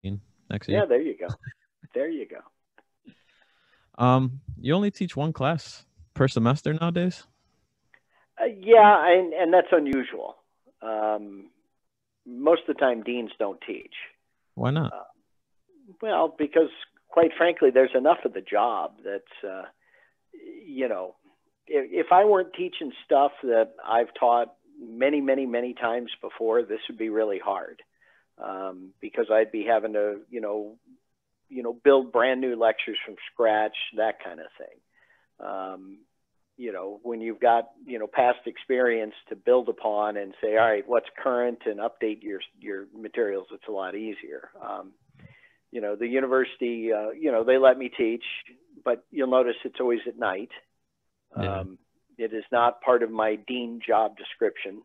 next Yeah, year. there you go. There you go. You only teach one class per semester nowadays? Yeah, and that's unusual. Um, Most of the time, deans don't teach. Why not? Uh, well, because quite frankly, there's enough of the job that's, you know, if I weren't teaching stuff that I've taught many, many, many times before, this would be really hard because I'd be having to, build brand new lectures from scratch, that kind of thing. When you've got past experience to build upon and say, all right, what's current, and update your materials, it's a lot easier. The university, they let me teach, but you'll notice it's always at night. Yeah. It is not part of my dean job description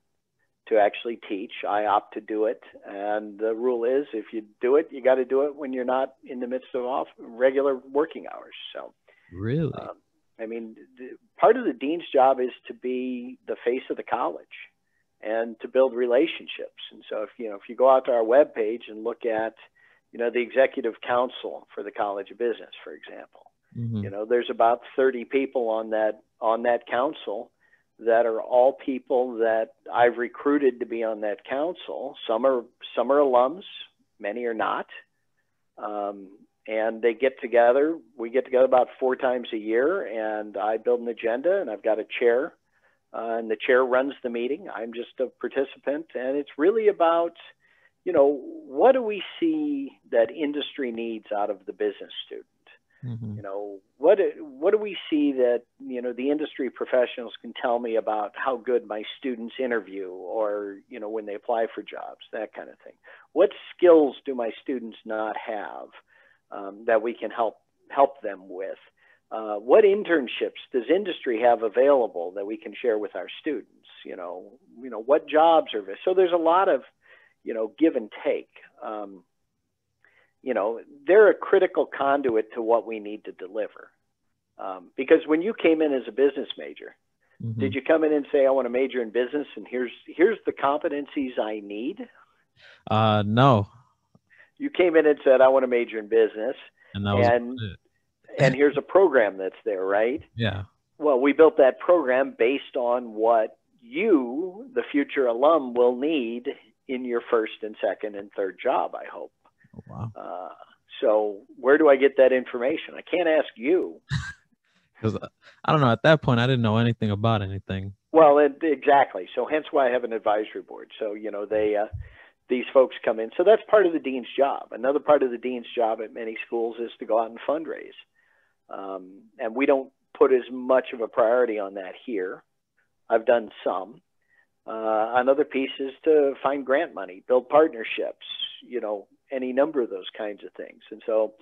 to actually teach. I opt to do it, and the rule is, if you do it, you got to do it when you're not in the midst of regular working hours. So, Really? um, I mean, part of the dean's job is to be the face of the college and to build relationships. And so, if you go out to our webpage and look at, the executive council for the College of Business, for example, Mm-hmm. there's about 30 people on that council that are all people that I've recruited to be on that council. Some are alums, many are not, and they get together. We get together about 4 times a year, and I build an agenda, and I've got a chair, and the chair runs the meeting. I'm just a participant, and it's really about, what do we see that industry needs out of the business student? Mm-hmm. What do we see that the industry professionals can tell me about how good my students interview, or when they apply for jobs, that kind of thing. What skills do my students not have that we can help them with? What internships does industry have available that we can share with our students? What jobs are there? So there's a lot of give and take. They're a critical conduit to what we need to deliver. Because when you came in as a business major, Mm-hmm. did you come in and say, I want to major in business, and here's the competencies I need? No. You came in and said, I want to major in business, And that was and about it. here's a program that's there, right? Yeah. Well, we built that program based on what you, the future alum, will need in your first and second and third job, I hope. Oh, wow. Uh, so where do I get that information? I can't ask you. Because I don't know. At that point, I didn't know anything about anything. Well, exactly. So hence why I have an advisory board. So these folks come in. So that's part of the dean's job. Another part of the dean's job at many schools is to go out and fundraise. And we don't put as much of a priority on that here. I've done some. Another piece is to find grant money, build partnerships, any number of those kinds of things. And so,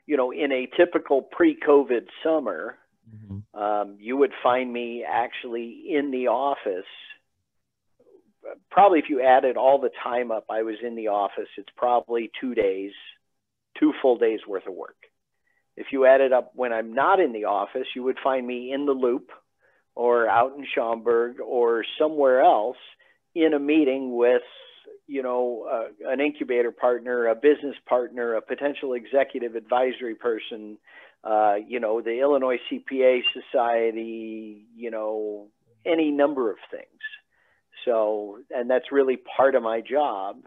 in a typical pre-COVID summer, Mm-hmm. you would find me actually in the office. Probably if you added all the time up, I was in the office. It's probably 2 days, 2 full days worth of work. If you add it up when I'm not in the office, you would find me in the Loop or out in Schaumburg or somewhere else in a meeting with, an incubator partner, a business partner, a potential executive advisory person, the Illinois CPA Society, any number of things. So, and that's really part of my job.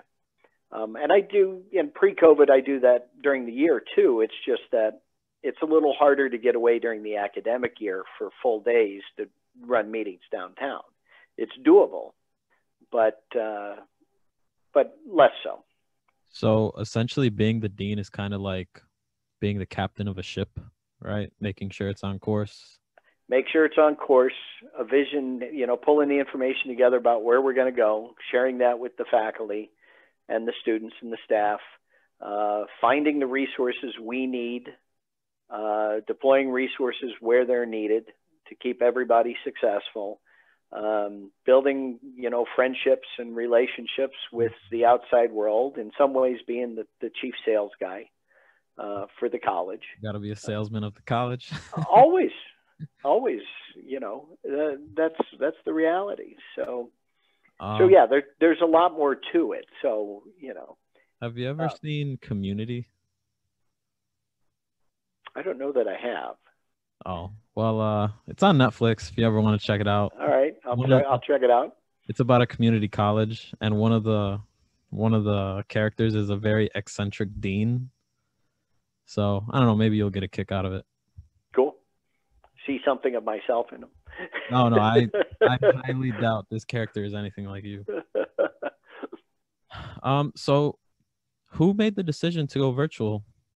And I do, in pre-COVID, I do that during the year too. It's just that it's a little harder to get away during the academic year for full days to run meetings downtown. It's doable, but less so. So essentially, being the dean is kind of like being the captain of a ship, right? Making sure it's on course. Make sure it's on course, a vision, pulling the information together about where we're going to go, sharing that with the faculty and the students and the staff, finding the resources we need, deploying resources where they're needed to keep everybody successful, building, friendships and relationships with the outside world, in some ways being the chief sales guy for the college. Got to be a salesman of the college. Always, always, that's the reality. So um, yeah, there's a lot more to it. So, Have you ever seen Community? I don't know that I have. Oh, well, it's on Netflix if you ever want to check it out. All right, One I'll check it out. It's about a community college, and one of the characters is a very eccentric dean. So I don't know, maybe you'll get a kick out of it. Cool. See something of myself in them. No, no, I highly doubt this character is anything like you. So who made the decision to go virtual?